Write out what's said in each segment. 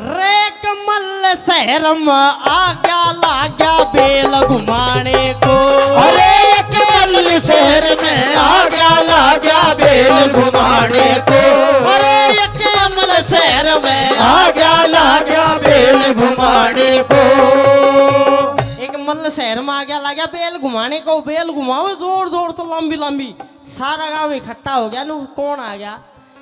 रे कमल शहर में आ गया बेल घुमाने को। अरे कमल शहर में आ गया बेल घुमाने को। अरे कमल शहर में आ गया बेल घुमाने को। एक मल्ल शहर में आ गया बेल घुमाने को। बेल घुमाओ जोर जोर तो लंबी लंबी, सारा गांव इकट्ठा हो गया। नु कौन आ गया?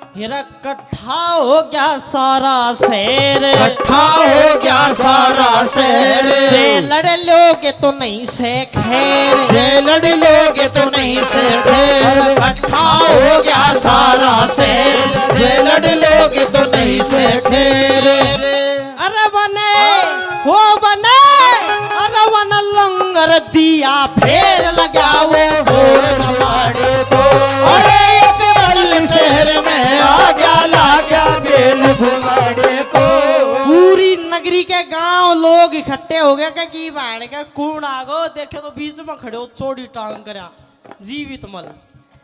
हेरा इकट्ठा हो गया सारा शहर, इकट्ठा हो गया सारा शहर। जे लड़ लोगे तो नहीं से खैर, जे लड़ लोगे तो नहीं से खैर। इकट्ठा हो गया सारा शहर, जे लड़ लोगे तो नहीं से खैर। अरे बने हो बने, अरे वन लंगर दिया फेर लगाओ घुमाने को। अरे कमल शहर में आ गया बेल घुमाने को। पूरी नगरी के गांव लोग इकट्ठे हो गए कि भाड़ का कौन आ गो। देखे तो बीच में खड़े हो चोड़ी टांग कर जीवित मल,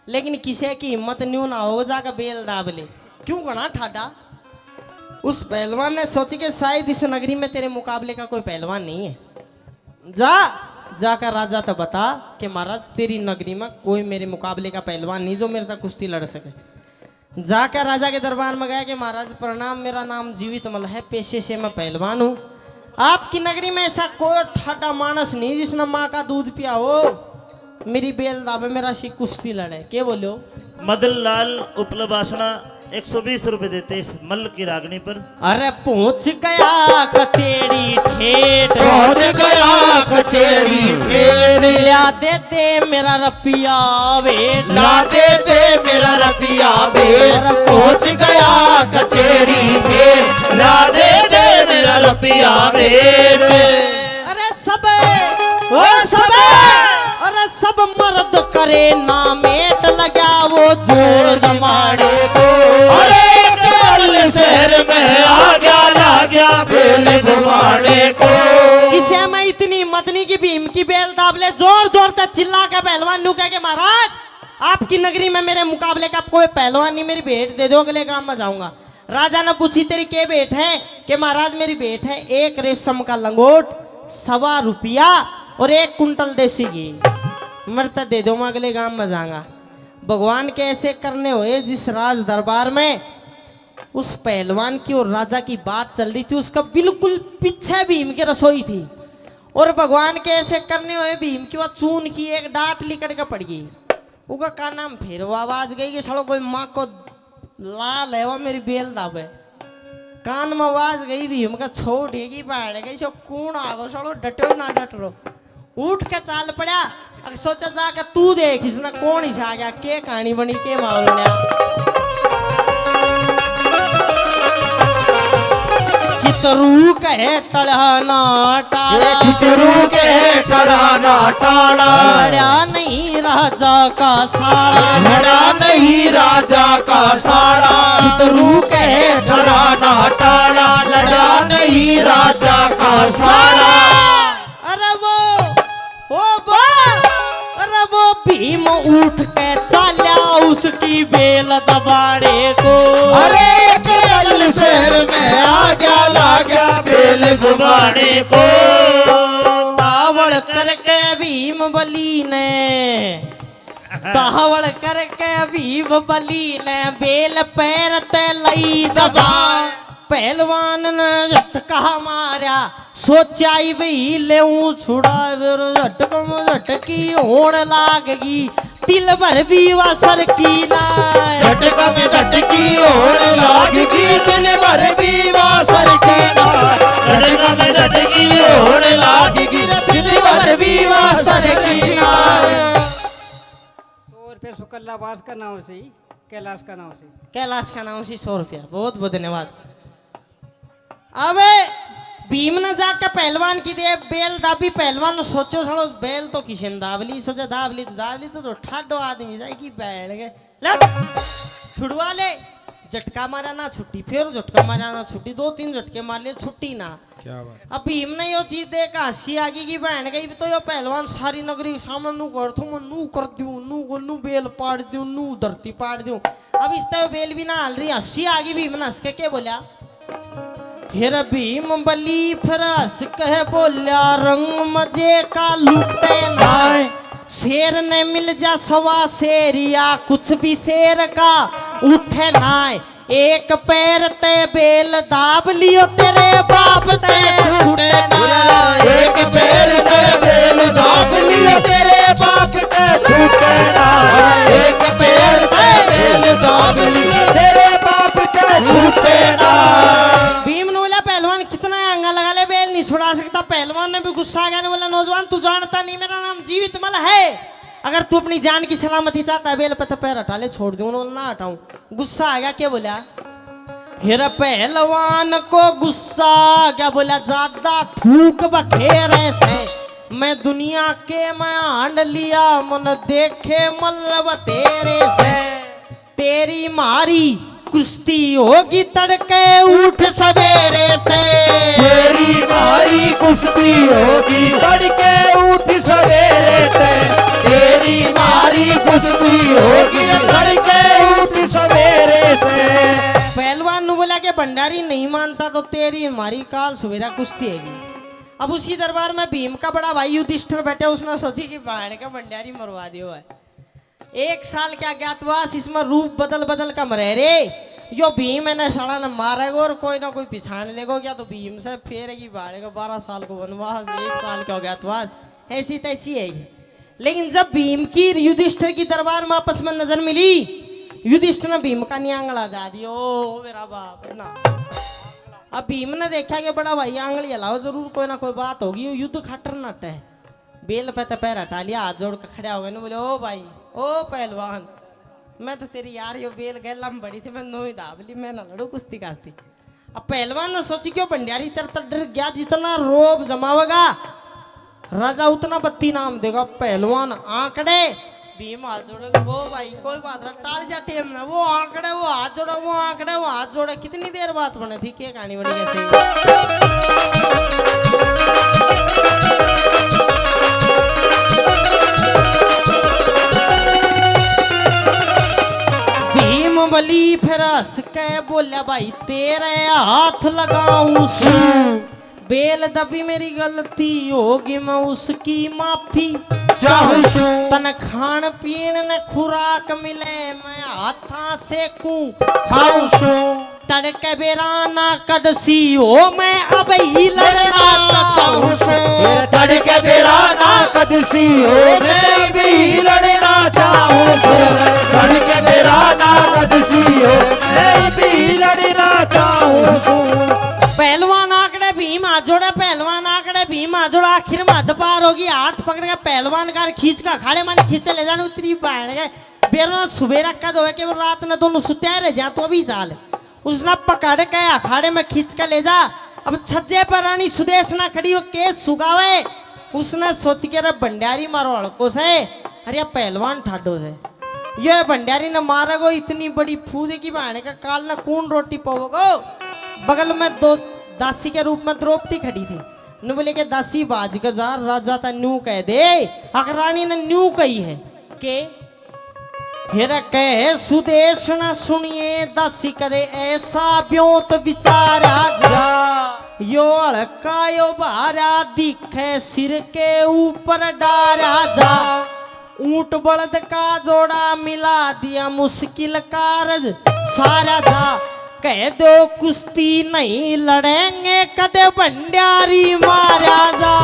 लेकिन किसी की हिम्मत न्यू ना हो जाकर बेल दाब ले। क्यों कना ठाडा? उस पहलवान ने सोची कि शायद इस नगरी में तेरे मुकाबले का कोई पहलवान नहीं है। जाकर राजा तो बता कि महाराज तेरी नगरी में कोई मेरे मुकाबले का पहलवान नहीं जो मेरे तक कुश्ती लड़ सके। जाकर राजा के दरबार में गया कि महाराज प्रणाम, मेरा नाम जीवित मल है, पेशे से मैं पहलवान हूँ। आपकी नगरी में ऐसा कोई ठाडा मानस नहीं जिसने माँ का दूध पिया हो, मेरी बेल दाबे मेरा सी कुश्ती लड़े। के बोलो? मदन लाल उपलवासना 120 रुपए देते इस मल्ल की रागनी पर। अरे पहुंच गया कचेड़ी ठेठ, पहुंच गया कचेड़ी ठेठ। ला दे दे मेरा रपिया बेट, ला दे दे मेरा रपिया बेट। पहुंच गया कचेड़ी ठेठ, ला दे दे मेरा रपिया बेट। अरे सब अरे सब मर्द करे ना मेट लगा वो जोर जमाड़े को। अरे कमल शहर में आ गया बेल घुमाने को। किसे में इतनी मदनी की भीम की बेल दाब ले, जोर जोर से चिल्ला के पहलवान नु कह के महाराज आपकी नगरी में मेरे मुकाबले का कोई पहलवान नहीं, मेरी भेंट दे दो, अगले काम में जाऊंगा। राजा ने पूछी तेरी के भेंट है? कि महाराज मेरी भेंट है एक रेशम का लंगोट, 1.25 रुपया और 1 कुंटल देसी घी। मरता दे दो, मैं अगले गांव में जाऊंगा। भगवान के ऐसे करने हुए जिस राज दरबार में उस पहलवान की और राजा की बात चल रही थी, उसका बिल्कुल पीछे भीम की रसोई थी। और भगवान के ऐसे करने हुए भीम की वह चून की एक डांट लिकड़ के पड़ गई। उनका का नाम फिर वो आवाज गई कि सड़ो कोई माँ को लाल है वो मेरी बेल दाबे। कान में आवाज गई भीम का छोड़ेगी बाढ़ गई सो कौन आ गो सड़ो डटो ना डट रो। उठ के चाल पड़ा, सोचा जाकर तू देख इसने कौन इस आ गया, के कहानी बनी के माहौल ने। चितरू कहे टड़ाना टाड़ा, चितरू के टड़ाना टाड़ा। लड़ा नहीं राजा का साड़ा, लड़ा नहीं राजा का साड़ा। चितरू कहे टड़ाना टाड़ा, लड़ा नहीं राजा का साड़ा। अरे वो भीम उठ के चाल्या उसकी बेल दबाड़े को। अरे कमल शहर में आ गया बेल घुमाने को। तावड़ करके भीम बली ने, तावड़ करके भीम बली ने बेल पैर ते लई दबा। पहलवान ने झटका मारा, सोचा भाई ले छुड़ा, झटक में झटकी होड़ लागगी, तिल भर भी वासर की ना। झटक में झटकी होड़ लागगी, तिल भर भी वासर की ना। झटक में झटकी होड़ लागगी, तिल भर भी वासर की ना। और फिर शुक्लावास का नाम से, कैलाश का नाम से, कैलाश का नाम से 100 रुपया। बहुत बहुत धन्यवाद। अबे भीम ने जाकर पहलवान की दे बेल दाबी। पहलवान ने सोचो सड़ो बेल तो किशन दाबली, सोचा दाबली तो ठाडो आदमी जाएगी बैठ गए छुड़वा ले। झटका मारा ना छुट्टी, फिर झटका मारा ना छुट्टी, 2-3 झटके मार लिए छुट्टी ना। क्या बात? अब भीम ने यो चीज देख हंसी आ गई कि बहन गई तो यो पहलवान सारी नगरी के सामने नू कर थू, नू कर दूं, नू बेल पाड़ दूं, नू धरती पाड़ दूं। अब इस तरह बेल भी ना हल रही, हंसी आ गई। भीम ने हंस के बोला हिर भीम बली फिर हंस कह बोल्या रंग मजे का लूटे नाय शेर ने मिल जा सवा शेरिया कुछ भी शेर का उठे नाय एक पैर ते बेल दाब लियो तेरे बाप ते छूटे ना एक पैर पे बेल दाब लियो तेरे बाप के छूटे ना एक पैर पे बेल दाब लियो तेरे बाप के छूटे ना भीम ने बोला पहलवान कितना आंगा लगा ले बेल नहीं छुड़ा सकता पहलवान ने भी गुस्सा आ गया ने बोला नौजवान तू जानता नहीं मेरा नाम जीवित मल है अगर तू अपनी जान की सलामती चाहता है बेल पे तो पैर हटा ले छोड़ दूं ना हटाऊं गुस्सा आ गया क्या बोला हिर पहलवान को गुस्सा आ गया बोला ज्यादा थूक बखेरे से मैं दुनिया के मैं आंड लिया मन देखे मल्लब तेरे से तेरी मारी कुश्ती होगी तड़के उठ सवेरे से तेरी मारी कुश्ती होगी तड़के उठ सवेरे से तेरी मारी कुश्ती होगी तड़के उठ सवेरे से पहलवान ने बोला कि भंडारी नहीं मानता तो तेरी हमारी काल सुबेरा कुश्ती हैगी अब उसी दरबार में भीम का बड़ा भाई युधिष्ठिर बैठे उसने सोची कि बाहर का भंडारी मरवा दियो है 1 साल क्या ज्ञातवास इसमें रूप बदल बदल का मरे रे यो भीम है ना साला न मारेगा और कोई ना कोई पिछाड़ लेगा क्या तो भीम से फेरेगी बाढ़ेगा 12 साल को वनवास 1 साल का ज्ञातवास ऐसी तैसी है लेकिन जब भीम की युधिष्ठिर की दरबार में आपस में नजर मिली युधिष्ठिर ने भीम का न्यांगला दा दिया ओ मेरा बाप ना अब भीम ने देखा कि बड़ा भाई आंगली हलाओ जरूर कोई ना कोई बात होगी युद्ध खटर नट है बेल पे तो पैर हटा लिया हाथ जोड़ कर खड़ा हो गया बोले ओ भाई ओ पहलवान मैं तो तेरी यार यो बेल गए लम बड़ी थी मैं नो ही दाब ली मैं ना लड़ू कुश्ती कास्ती अब पहलवान ने सोची क्यों भंडारी तर डर गया जितना रोब जमावेगा राजा उतना बत्ती नाम देगा पहलवान आंकड़े भीम हाथ जोड़े वो भाई कोई बात ना टाल जाती है ना वो आंकड़े वो हाथ जोड़ा वो आंकड़े वो हाथ जोड़े कितनी देर बात बने थी क्या कहानी बनी कैसे भीम बली फिर हंस के बोलिया भाई तेरे हाथ लगाऊं बेल दबी मेरी गलती होगी मैं उसकी माफी चाहूं तन खान पीन ने खुराक मिले मैं हाथा सेकूं खाऊं तड़के बेराना कदसी हो मैं अब ही लड़ना चाहूं तड़के बेराना कदसी हो मैं भी लड़ना चाहूं तड़के बेराना कदसी हो मैं भी लड़ना चाहूं पहलवान आंकड़े भीम हाथ जोड़े पहलवान आंकड़े भीम हाथ जोड़ा आखिर में हद पार होगी हाथ पकड़ के पहलवान कार खींच का खाड़े माने खींचे ले जाने उतरी बैठ गए बेरोना सुबेरा कद हो कि वो रात ने दोनों सुत्या रह जा तो अभी चाल उसने पकड़ के अखाड़े में खींच के ले जा अब छज्जे पर रानी सुदेशना खड़ी हो केस सुगावे उसने सोच के रे भंडारी मारो हड़को से अरे पहलवान ठाडो से ये भंडारी ने मारेगो इतनी बड़ी फूजे की बहाने का काल ना कौन रोटी पाओगो बगल में दो दासी के रूप में द्रौपदी खड़ी थी ने बोले कि दासी बाज का जा राजा ता न्यू कह दे अगर रानी ने न्यू कही है के हिर कह सुदेश न सुनिए दासी करे ऐसा ब्योत विचारा जा यो हड़का यो भारा दिखे सिर के ऊपर डारा जा ऊंट बलद का जोड़ा मिला दिया मुश्किल कारज सारा जा कह दो कुश्ती नहीं लड़ेंगे कदे भंडारी मारा जा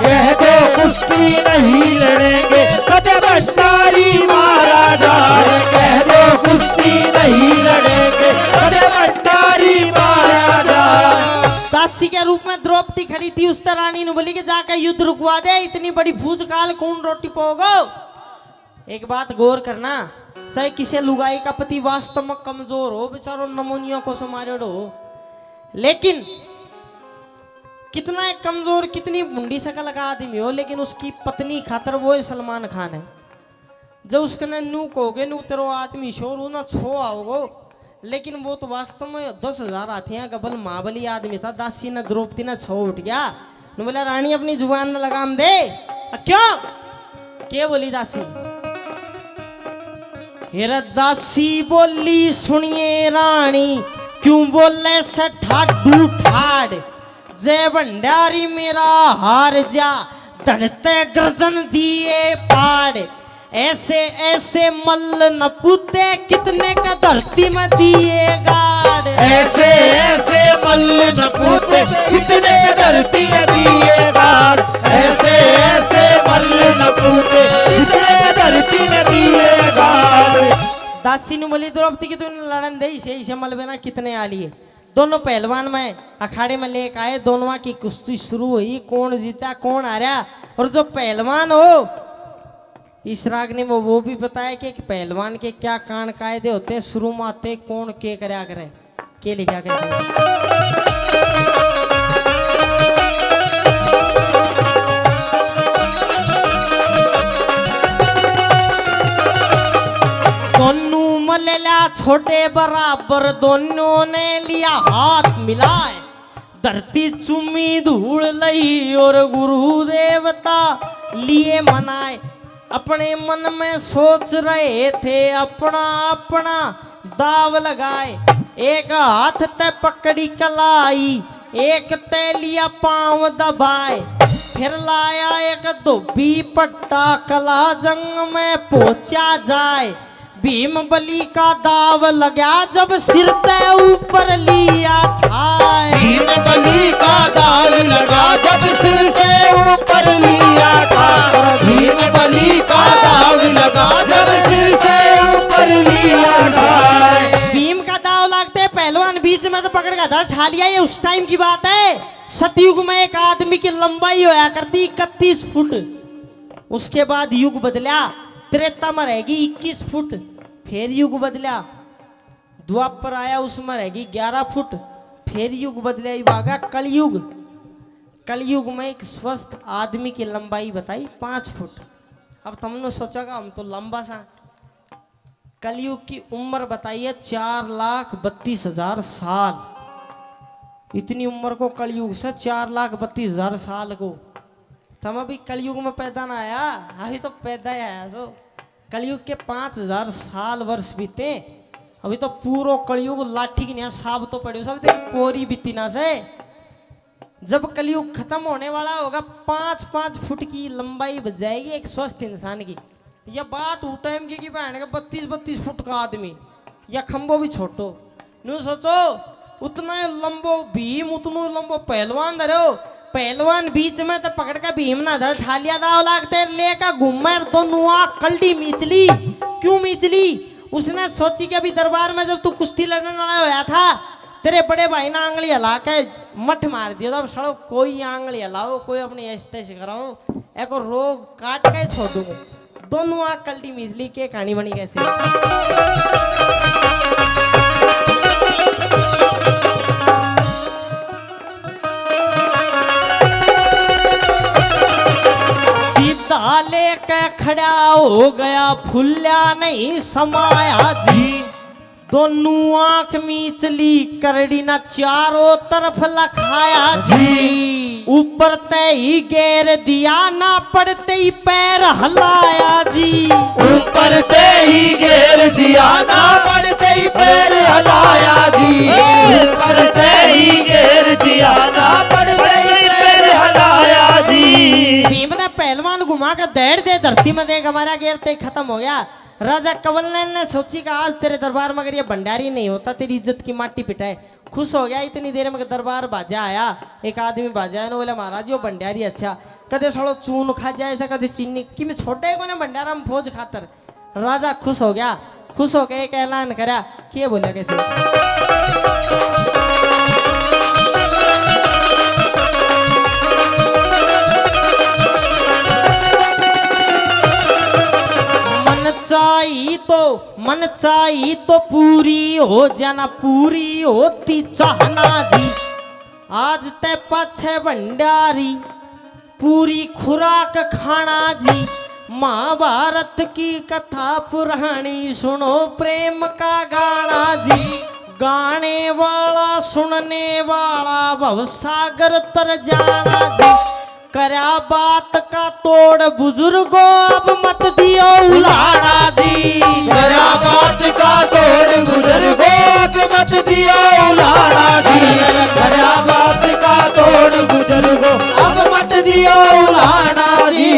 कह दो कुश्ती नहीं लड़ेंगे कदे भंडारी मारा जा कह दो कुश्ती नहीं लड़ेंगे कदे भंडारी मारा जा दासी के रूप में द्रौपदी खड़ी थी उस रानी ने बोली कि जाकर युद्ध रुकवा दे इतनी बड़ी फूज काल कौन रोटी पाओगो एक बात गौर करना चाहे किसी लुगाई का पति वास्तव में कमजोर हो बेचारो नमोनिया को समारेड़ो हो लेकिन कितना एक कमजोर कितनी मुंडी शकल का आदमी हो लेकिन उसकी पत्नी खातर वो सलमान खान है जब उसके ने नू कहोगे नू तेरो आदमी शोर हो ना छो आओगो लेकिन वो तो वास्तव में 10,000 हाथी हैं गबल महाबली आदमी था दासी ने द्रौपदी ने छो उठ गया न बोला रानी अपनी जुबान में लगाम दे क्यों क्या बोली दासी हिर दासी बोली सुनिए रानी क्यों बोले से ठाडू ठाड जय भंडारी मेरा हार जा धड़ते गर्दन दिए पाड़ ऐसे ऐसे मल्ल न पूते कितने का धरती में दिए गाड़ ऐसे ऐसे मल्ल न पूते कितने के धरती में दिए गाड़ ऐसे ऐसे मल्ल न पूते कितने के धरती में दिए गाड़ दासी नु बोली द्रौपदी की तूने लड़न दे से मलबे ना कितने आ लिए दोनों पहलवान में अखाड़े में लेकर आए दोनों की कुश्ती शुरू हुई कौन जीता कौन हारा और जो पहलवान हो इस राग ने वो भी बताया कि पहलवान के क्या कान कायदे होते हैं शुरू में आते कौन के करया करे के लिखा कैसे दोनों मलेला छोटे बराबर दोनों ने लिया हाथ मिलाए धरती चुमी धूल लई और गुरु देवता लिए मनाए अपने मन में सोच रहे थे अपना अपना दाव लगाए एक हाथ ते पकड़ी कलाई एक ते लिया पांव दबाए फिर लाया एक धोबी पट्टा कला जंग में पहुंचा जाए भीम बली का दाव लगा जब सिर ते ऊपर लिया खाए भीम बली का दाव लगा जब सिर से ऊपर लिया था भीम बली का दाव लगा जब सिर से ऊपर लिया था भीम का दाव लगते पहलवान बीच में तो पकड़ का धर ठा लिया ये उस टाइम की बात है सतयुग में एक आदमी की लंबाई होया करती 31 फुट उसके बाद युग बदला त्रेता में रहेगी 21 फुट फिर युग बदला द्वापर आया उसमें रहेगी 11 फुट फिर युग बदला आगा कलयुग कलयुग में एक स्वस्थ आदमी की लंबाई बताई 5 फुट अब तुमने सोचागा हम तो लंबा सा कलयुग की उम्र बताई है 4,32,000 साल इतनी उम्र को कलयुग से 4,32,000 साल को तुम अभी कलयुग में पैदा ना आया अभी तो पैदा ही आया सो कलयुग के 5,000 साल वर्ष बीते अभी तो पूरा कलयुग लाठी की नहीं साब तो पड़े सब तो पोरी बीती ना से जब कलयुग खत्म होने वाला होगा 5-5 फुट की लंबाई बच जाएगी एक स्वस्थ इंसान की यह बात उस टाइम की बहन का 32-32 फुट का आदमी या खम्बो भी छोटो न्यू सोचो उतना लंबो भीम उतना लंबो पहलवान धरो पहलवान बीच में तो पकड़ का भीम ना धर ठालिया दाव लागते लेकर घूमे दोनों कल्डी मीचली क्यों मीचली उसने सोची कि अभी दरबार में जब तू कुश्ती लड़ने वाला होया था तेरे बड़े भाई ने आंगली हला के मठ मार दिया तो अब सड़ो कोई आंगली हलाओ कोई अपनी ऐसे कराओ एक रोग काट के छोड़ दूंगा दोनों आग कल्टी मिजली के कहानी बनी कैसे सीधा लेके खड़ा हो गया फुल्ला नहीं समाया जी दोनों आंख मीचली करड़ी ना चारों तरफ लखाया जी ऊपर ते ही घेर दिया ना पड़ते ही पैर हलाया जी ऊपर ते ही घेर दिया ना पड़ते ही पैर हलाया जी ऊपर ते ही घेर दिया ना पड़ते ही पैर हलाया जी भीम ने पहलवान घुमा कर दौड़ दे धरती में देख हमारा घेर ते खत्म हो गया राजा कंवल ने सोची का आज तेरे दरबार में अगर ये भंडारी नहीं होता तेरी इज्जत की माटी पिटाए खुश हो गया इतनी देर में दरबार बाजा आया एक आदमी बाजा है बोले महाराज यो भंडारी अच्छा कदे सड़ो चून खा जाए ऐसा कदे चीनी कि मैं छोटे को भंडारा में फौज खातर राजा खुश हो गया खुश हो गया एक ऐलान करा कि बोले कैसे मन चाहिए तो पूरी हो जाना पूरी होती चाहना जी आज ते पाछे भंडारी पूरी खुराक खाना जी महाभारत की कथा पुरानी सुनो प्रेम का गाना जी गाने वाला सुनने वाला भवसागर तर जाना जी करा बात का तोड़ बुजुर्गो अब मत दियो उलाड़ा दी करा बात का तोड़ बुजुर्गो अब मत दियो उलाड़ा दी करा बात का तोड़ बुजुर्गो अब मत दियो उलाड़ा दी